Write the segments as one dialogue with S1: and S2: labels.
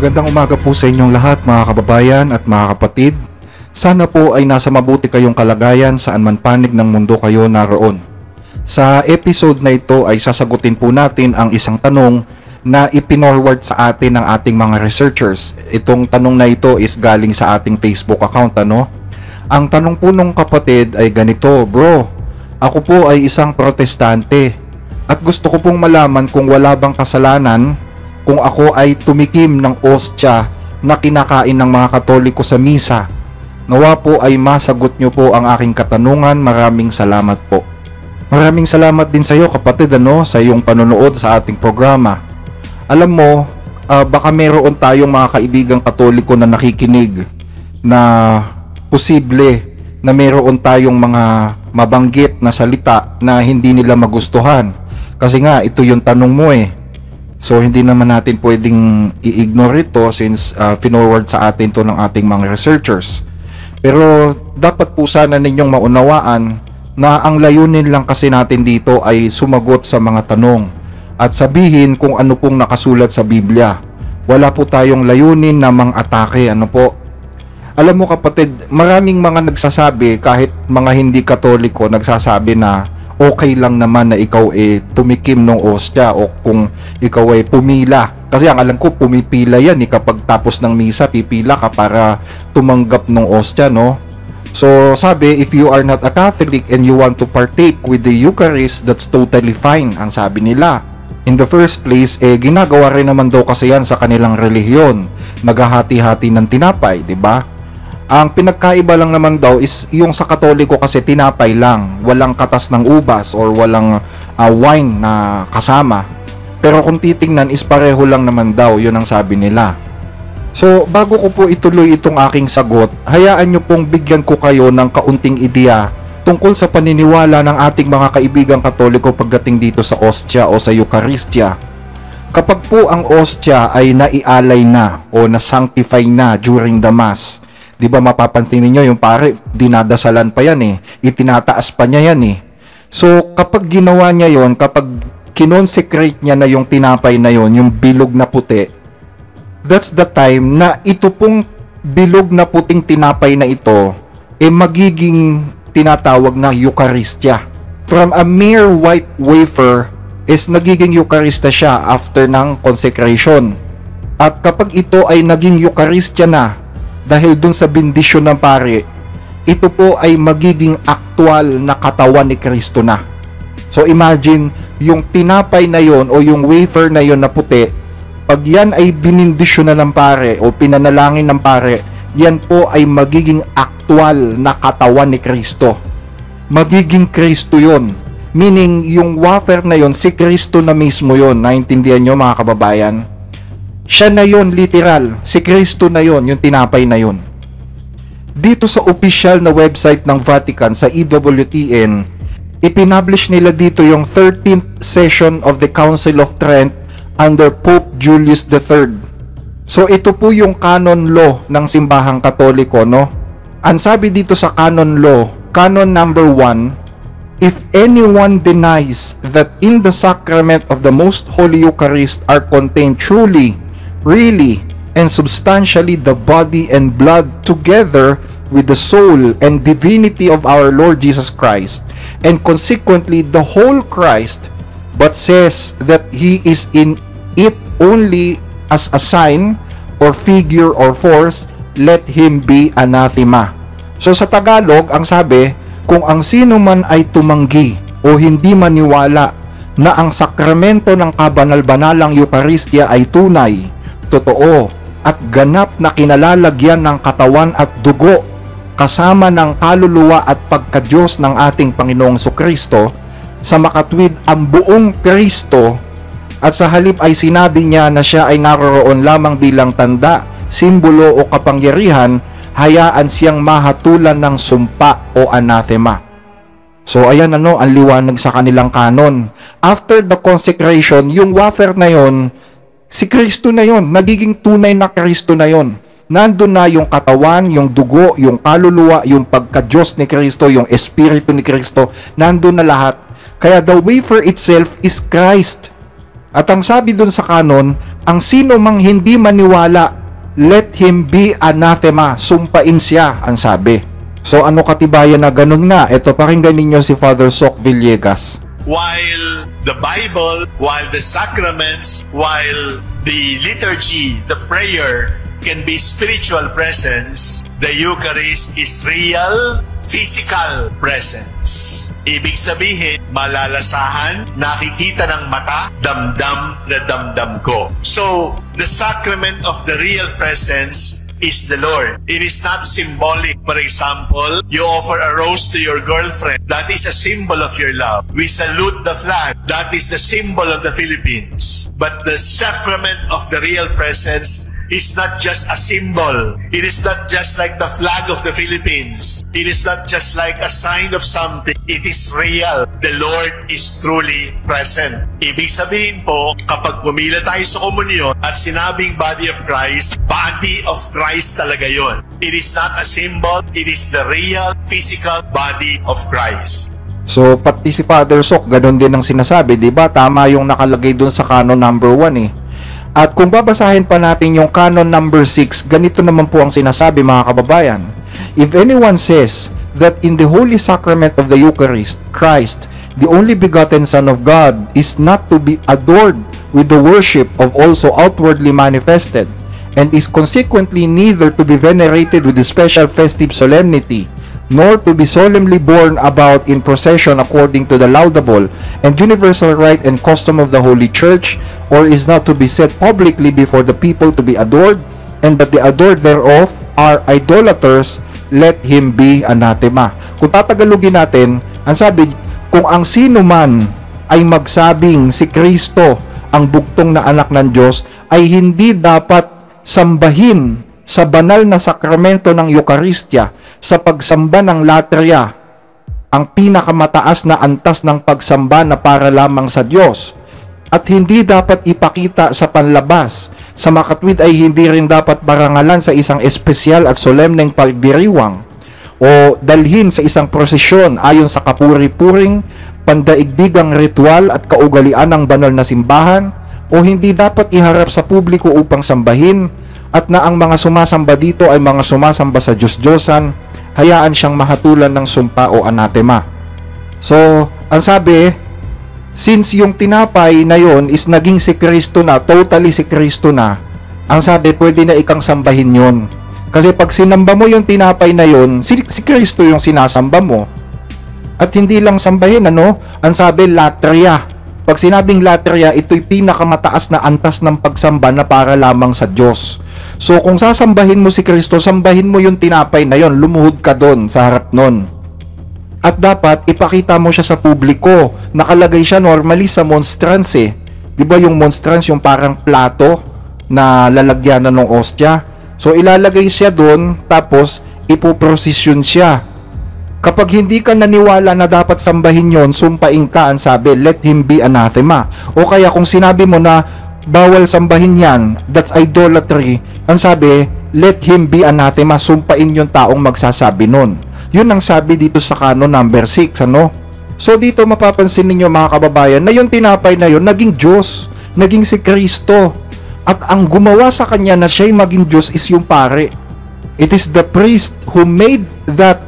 S1: Magandang umaga po sa inyong lahat mga kababayan at mga kapatid. Sana po ay nasa mabuti kayong kalagayan saan man panig ng mundo kayo naroon. Sa episode na ito ay sasagutin po natin ang isang tanong na ipinorward sa atin ng ating mga researchers. Itong tanong na ito is galing sa ating Facebook account, ano? Ang tanong po nung kapatid ay ganito: Bro, ako po ay isang protestante at gusto ko pong malaman kung wala bang kasalanan kung ako ay tumikim ng ostya na kinakain ng mga Katoliko sa misa. Nawa po ay masagot nyo po ang aking katanungan. Maraming salamat po. Maraming salamat din sa iyo kapatid, sa iyong panonood sa ating programa. Alam mo, baka meron tayong mga kaibigang Katoliko na nakikinig na posible na meron tayong mga mabanggit na salita na hindi nila magustuhan. Kasi nga, ito yung tanong mo So, hindi naman natin pwedeng i-ignore ito since finorward sa atin to ng ating mga researchers. Pero, dapat po sana ninyong maunawaan na ang layunin lang kasi natin dito ay sumagot sa mga tanong at sabihin kung ano pong nakasulat sa Biblia. Wala po tayong layunin na mang-atake, Alam mo kapatid, maraming mga nagsasabi, kahit mga hindi Katoliko, nagsasabi na okay lang naman na ikaw tumikim ng ostya o kung ikaw pumila. Kasi ang alam ko, pumipila yan kapag tapos ng misa, pipila ka para tumanggap ng ostya, So sabi, if you are not a Catholic and you want to partake with the Eucharist, that's totally fine, ang sabi nila. In the first place, ginagawa rin naman daw kasi yan sa kanilang relihiyon. Naghahati-hati ng tinapay, di ba? Ang pinagkaiba lang naman daw is yung sa Katoliko kasi tinapay lang, walang katas ng ubas or walang wine na kasama. Pero kung titingnan is pareho lang naman daw, yun ang sabi nila. So bago ko po ituloy itong aking sagot, hayaan nyo pong bigyan ko kayo ng kaunting ideya tungkol sa paniniwala ng ating mga kaibigang Katoliko pagdating dito sa ostya o sa Eucharistia. Kapag po ang ostya ay naialay na o na-sanctify na during the Mass, di ba mapapansin niyo yung pare, dinadasalan pa yan itinataas pa niya yan So kapag ginawa niya yon, kapag kinonsecrate niya na yung tinapay na yon, yung bilog na puti, that's the time na ito pong bilog na puting tinapay na ito magiging tinatawag na Eucharistia. From a mere white wafer is nagiging Eucharistia siya after ng consecration. At kapag ito ay naging Eucharistia na dahil dun sa bendisyon ng pare, ito po ay magiging aktual na katawan ni Kristo na. So imagine, yung tinapay na yon o yung wafer na yon na puti, pag yan ay binindisyon na ng pare o pinanalangin ng pare, yan po ay magiging aktual na katawan ni Kristo. Magiging Kristo yon. Meaning, yung wafer na yon, si Kristo na mismo yon. Naintindihan nyo mga kababayan? Siya na yon, literal. Si Kristo na yon, yung tinapay na yon. Dito sa official na website ng Vatican, sa EWTN, ipinublish nila dito yung 13th session of the Council of Trent under Pope Julius III. So ito po yung canon law ng simbahang Katoliko, Ang sabi dito sa canon law, canon number 1, if anyone denies that in the sacrament of the Most Holy Eucharist are contained truly, really, and substantially the body and blood together with the soul and divinity of our Lord Jesus Christ, and consequently the whole Christ, but says that he is in it only as a sign or figure or force, let him be anathema. So sa Tagalog, ang sabi, kung ang sino man ay tumanggi o hindi maniwala na ang sakramento ng kabanal-banalang Eucharistia ay tunay, totoo at ganap na kinalalagyan ng katawan at dugo kasama ng kaluluwa at pagka-Diyos ng ating Panginoong Kristo, sa makatwid ang buong Kristo, at sa halip ay sinabi niya na siya ay naroroon lamang bilang tanda, simbolo o kapangyarihan, hayaan siyang mahatulan ng sumpa o anathema. So ayan ang liwanag sa kanilang kanon. After the consecration, yung wafer na yon, si Kristo na yon, nagiging tunay na Kristo na yon. Nandun na yung katawan, yung dugo, yung kaluluwa, yung pagka-Diyos ni Kristo, yung Espiritu ni Kristo, nandun na lahat. Kaya the wafer itself is Christ. At ang sabi dun sa kanon, ang sino mang hindi maniwala, let him be anathema, sumpain siya, ang sabi. So ano katibayan na ganun nga? Ito, pakinggan ninyo si Father Soc Villegas.
S2: While the Bible, while the sacraments, while the liturgy, the prayer can be spiritual presence, the Eucharist is real, physical presence. Ibig sabihin, malalasahan, nakikita ng mata, damdam na damdam ko. So, the sacrament of the real presence is the Lord. It is not symbolic. For example, you offer a rose to your girlfriend. That is a symbol of your love. We salute the flag. That is the symbol of the Philippines. But the sacrament of the real presence is not just a symbol. It is not just like the flag of the Philippines. It is not just like a sign of something. It is real. The Lord is truly present. Ibig sabihin po, kapag pumila tayo sa komunyon at sinabing body of Christ, body of Christ talaga yon. It is not a symbol. It is the real physical body of Christ.
S1: So, pati si Father Soc, ganun din ang sinasabi, di ba? Tama yung nakalagay dun sa canon number 1 eh. At kung babasahin pa natin yung canon number 6, ganito naman po ang sinasabi, mga kababayan. If anyone says that in the holy sacrament of the Eucharist, Christ, the only begotten Son of God, is not to be adored with the worship of also outwardly manifested, and is consequently neither to be venerated with a special festive solemnity, nor to be solemnly borne about in procession according to the laudable and universal rite and custom of the Holy Church, or is not to be set publicly before the people to be adored, and that the adored thereof are idolaters, let him be anathema. Kung tatagalogin natin, ang sabi, kung ang sino man ay magsabing si Kristo ang bugtong na anak ng Diyos, ay hindi dapat sambahin sa banal na sakramento ng Eucharistia, sa pagsamba ng latria, ang pinakamataas na antas ng pagsamba na para lamang sa Diyos. At hindi dapat ipakita sa panlabas. Sa makatwid ay hindi rin dapat barangalan sa isang espesyal at solemneng pagdiriwang o dalhin sa isang prosesyon ayon sa kapuri-puring, pandaigdigang ritual at kaugalian ng banal na simbahan, o hindi dapat iharap sa publiko upang sambahin, at na ang mga sumasamba dito ay mga sumasamba sa Diyos-Diyosan, hayaan siyang mahatulan ng sumpa o anathema. So, ang sabi, since yung tinapay na yon is naging si Kristo na, totally si Kristo na, ang sabi, pwede na ikang sambahin yon. Kasi pag sinamba mo yung tinapay na yon, si Kristo yung sinasamba mo. At hindi lang sambahin, ano? Ang sabi, latria. Pag sinabing latria, ito'y pinakamataas na antas ng pagsamba na para lamang sa Diyos. So, kung sasambahin mo si Kristo, sambahin mo yung tinapay na yon, lumuhod ka doon sa harap nun. At dapat, ipakita mo siya sa publiko. Nakalagay siya normally sa monstrance eh. Diba yung monstrance, yung parang plato na lalagyan na ng ostya? So, ilalagay siya doon, tapos ipoprosesyon siya. Kapag hindi ka naniwala na dapat sambahin yon, sumpain ka, ang sabi, let him be anathema. O kaya kung sinabi mo na bawal sambahin yan, that's idolatry, ang sabi, let him be anathema, sumpain yung taong magsasabi nun. Yun ang sabi dito sa canon number 6, ano? So dito mapapansin ninyo, mga kababayan, na yung tinapay na yun, naging Diyos, naging si Kristo. At ang gumawa sa kanya na siya'y maging Diyos is yung pare. It is the priest who made that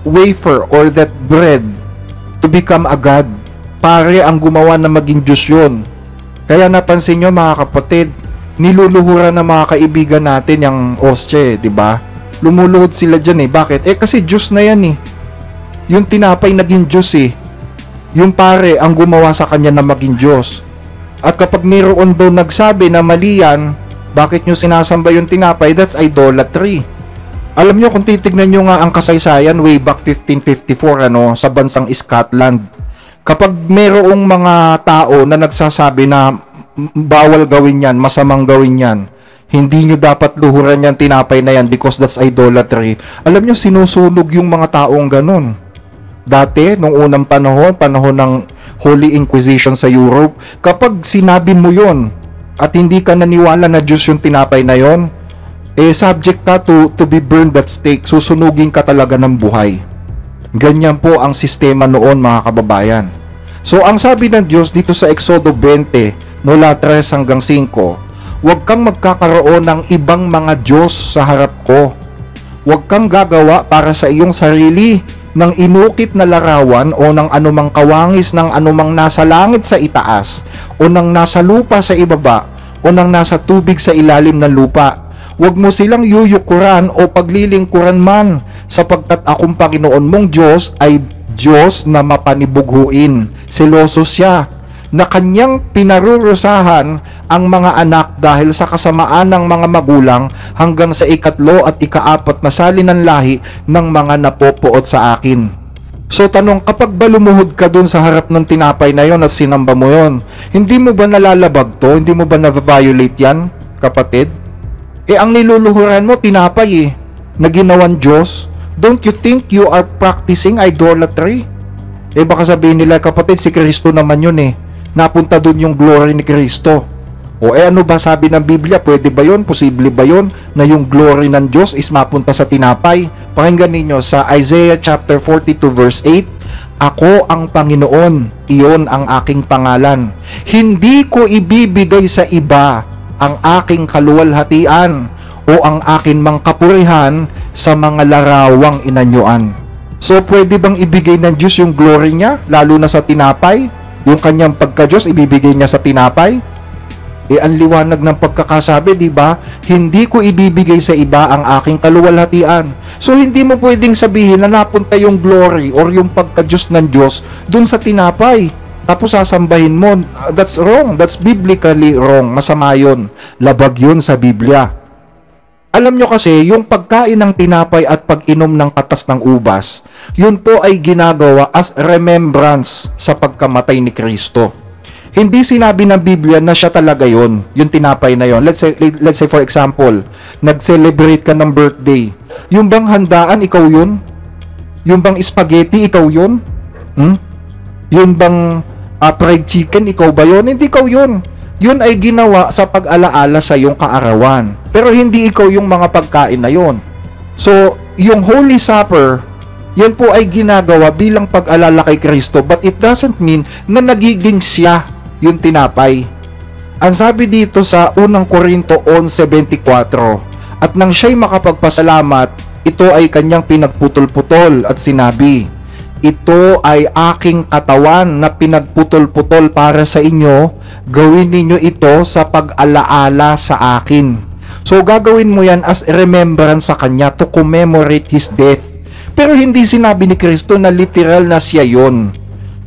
S1: wafer or that bread to become a God. Pare ang gumawa na maging Diyos yun. Kaya napansin nyo, mga kapatid, niluluhuran ng mga kaibigan natin yung ostya, di ba? Lumuluhod sila dyan eh. Bakit? Kasi Diyos na yan eh. Yung tinapay naging Diyos eh. Yung pare ang gumawa sa kanya na maging Diyos. At kapag mayroon daw nagsabi na mali yan, bakit nyo sinasamba yung tinapay? That's idolatry. Alam nyo, kung titignan nyo nga ang kasaysayan way back 1554 sa bansang Scotland, kapag mayroong mga tao na nagsasabi na bawal gawin yan, masamang gawin yan, hindi nyo dapat luhuran yan, tinapay na yan because that's idolatry, alam nyo, sinusunog yung mga taong ganun. Dati, nung unang panahon ng Holy Inquisition sa Europe, kapag sinabi mo yon at hindi ka naniwala na Diyos yung tinapay na yon, subject ka to be burned at stake, susunugin ka talaga ng buhay. Ganyan po ang sistema noon, mga kababayan. So, ang sabi ng Diyos dito sa Exodo 20, mula 3 hanggang 5. Huwag kang magkakaroon ng ibang mga Diyos sa harap ko. Huwag kang gagawa para sa iyong sarili ng inukit na larawan o ng anumang kawangis ng anumang nasa langit sa itaas o ng nasa lupa sa ibaba o ng nasa tubig sa ilalim ng lupa. Huwag mo silang yuyukuran o paglilingkuran man, sapagkat akong Panginoon mong Diyos ay Diyos na mapanibughuin. Seloso siya, na kanyang pinarurusahan ang mga anak dahil sa kasamaan ng mga magulang hanggang sa 3 at 4 na sali ng lahi ng mga napopoot sa akin. So tanong, kapag ba lumuhod ka dun sa harap ng tinapay na yon at sinamba mo yon, hindi mo ba nalalabag to? Hindi mo ba na-violate yan, kapatid? Ang niluluhuran mo, tinapay na ginawan Diyos. Don't you think you are practicing idolatry? Baka sabihin nila, kapatid, si Kristo naman yun napunta dun yung glory ni Kristo. Ano ba sabi ng Biblia? Pwede ba yun? Posible ba yun na yung glory ng Diyos is mapunta sa tinapay? Pakinggan ninyo sa Isaiah chapter 42 verse 8, Ako ang Panginoon, iyon ang aking pangalan. Hindi ko ibibigay sa iba ang aking kaluwalhatian o ang akin mang kapurihan sa mga larawang inanyuan. So pwede bang ibigay ng Diyos yung glory niya, lalo na sa tinapay? Yung kanyang pagka-Diyos, ibibigay niya sa tinapay? Ang liwanag ng pagkakasabi, di ba? Hindi ko ibibigay sa iba ang aking kaluwalhatian. So, hindi mo pwedeng sabihin na napunta yung glory or yung pagka-Diyos ng Diyos dun sa tinapay. Tapos sasambahin mo. That's wrong. That's biblically wrong. Masama yun. Labag yun sa Biblia. Alam nyo kasi, yung pagkain ng tinapay at pag-inom ng katas ng ubas, yun po ay ginagawa as remembrance sa pagkamatay ni Kristo. Hindi sinabi ng Biblia na siya talaga yun, yung tinapay na yun. Let's say for example, nag-celebrate ka ng birthday. Yung bang handaan, ikaw yun? Yung bang spaghetti, ikaw yun? Yung bang fried chicken, ikaw ba yun? Hindi ikaw yun. Yun ay ginawa sa pag-alaala sa iyong kaarawan. Pero hindi ikaw yung mga pagkain na yun. So, yung Holy Supper, yan po ay ginagawa bilang pag-alala kay Kristo. But it doesn't mean na nagiging siya yung tinapay. Ang sabi dito sa 1 Korinto 11:24, at nang siya'y makapagpasalamat, ito ay kanyang pinagputol-putol at sinabi, ito ay aking katawan na pinagputol-putol para sa inyo. Gawin ninyo ito sa pag-alaala sa akin. So, gagawin mo yan as remembrance sa Kanya to commemorate His death. Pero hindi sinabi ni Kristo na literal na siya yun.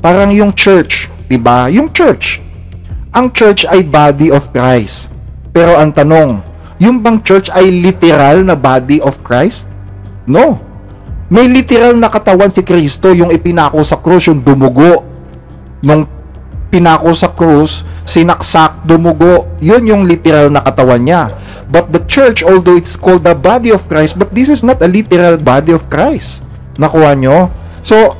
S1: Parang yung church, diba? Yung church. Ang church ay body of Christ. Pero ang tanong, yung bang church ay literal na body of Christ? No. May literal na katawan si Kristo, yung ipinako sa krus, yung dumugo. Nung pinako sa krus, sinaksak, dumugo. Yun yung literal na katawan niya. But the church, although it's called the body of Christ, but this is not a literal body of Christ. Nakuha nyo? So,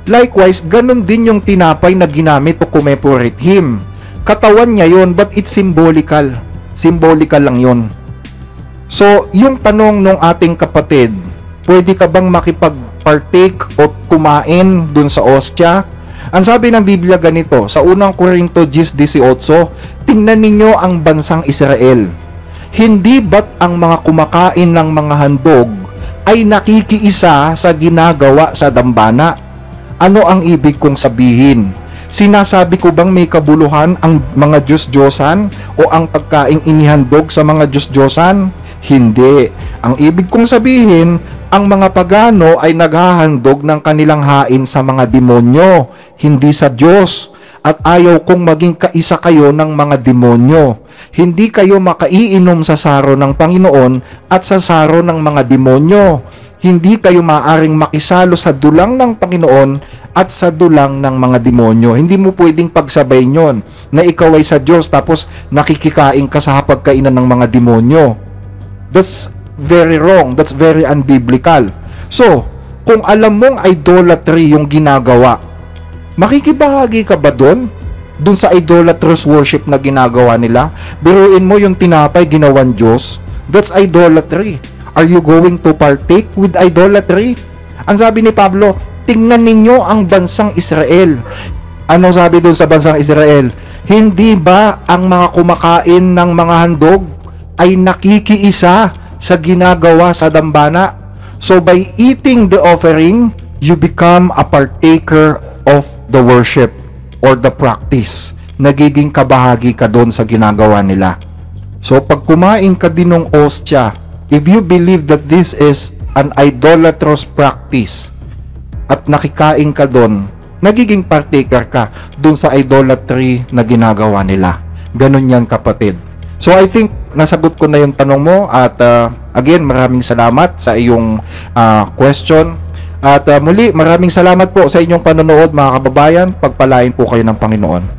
S1: likewise, ganun din yung tinapay na ginamit to commemorate Him. Katawan niya yun, but it's symbolical. Symbolical lang yun. So, yung tanong nung ating kapatid, pwede ka bang makipag-partake o kumain dun sa ostya? Ang sabi ng Biblia ganito, sa 1 Korinto 10:18, tingnan ninyo ang bansang Israel. Hindi ba't ang mga kumakain ng mga handog ay nakikiisa sa ginagawa sa dambana? Ano ang ibig kong sabihin? Sinasabi ko bang may kabuluhan ang mga Diyos-Diyosan o ang pagkaing inihandog sa mga Diyos-Diyosan? Hindi. Ang ibig kong sabihin, ang mga pagano ay naghahandog ng kanilang hain sa mga demonyo, hindi sa Diyos. At ayaw kong maging kaisa kayo ng mga demonyo. Hindi kayo makaiinom sa saro ng Panginoon at sa saro ng mga demonyo. Hindi kayo maaring makisalo sa dulang ng Panginoon at sa dulang ng mga demonyo. Hindi mo pwedeng pagsabayin yon na ikaw ay sa Diyos tapos nakikikain ka sa hapagkainan ng mga demonyo. That's very wrong. That's very unbiblical. So, kung alam mong idolatry yung ginagawa, makikibahagi ka ba doon? Doon sa idolatrous worship na ginagawa nila? Biruin mo yung tinapay ginawan Diyos. That's idolatry. Are you going to partake with idolatry? Ang sabi ni Pablo, tingnan ninyo ang bansang Israel. Ano sabi doon sa bansang Israel? Hindi ba ang mga kumakain ng mga handog ay nakikiisa sa ginagawa sa dambana? So by eating the offering, you become a partaker of the worship or the practice. Nagiging kabahagi ka doon sa ginagawa nila. So pag kumain ka din ng ostya, if you believe that this is an idolatrous practice at nakikain ka doon, nagiging partaker ka doon sa idolatry na ginagawa nila. Ganun yan, kapatid. So I think nasagot ko na yung tanong mo at again, maraming salamat sa iyong question. At muli, maraming salamat po sa inyong panonood, mga kababayan. Pagpalain po kayo ng Panginoon.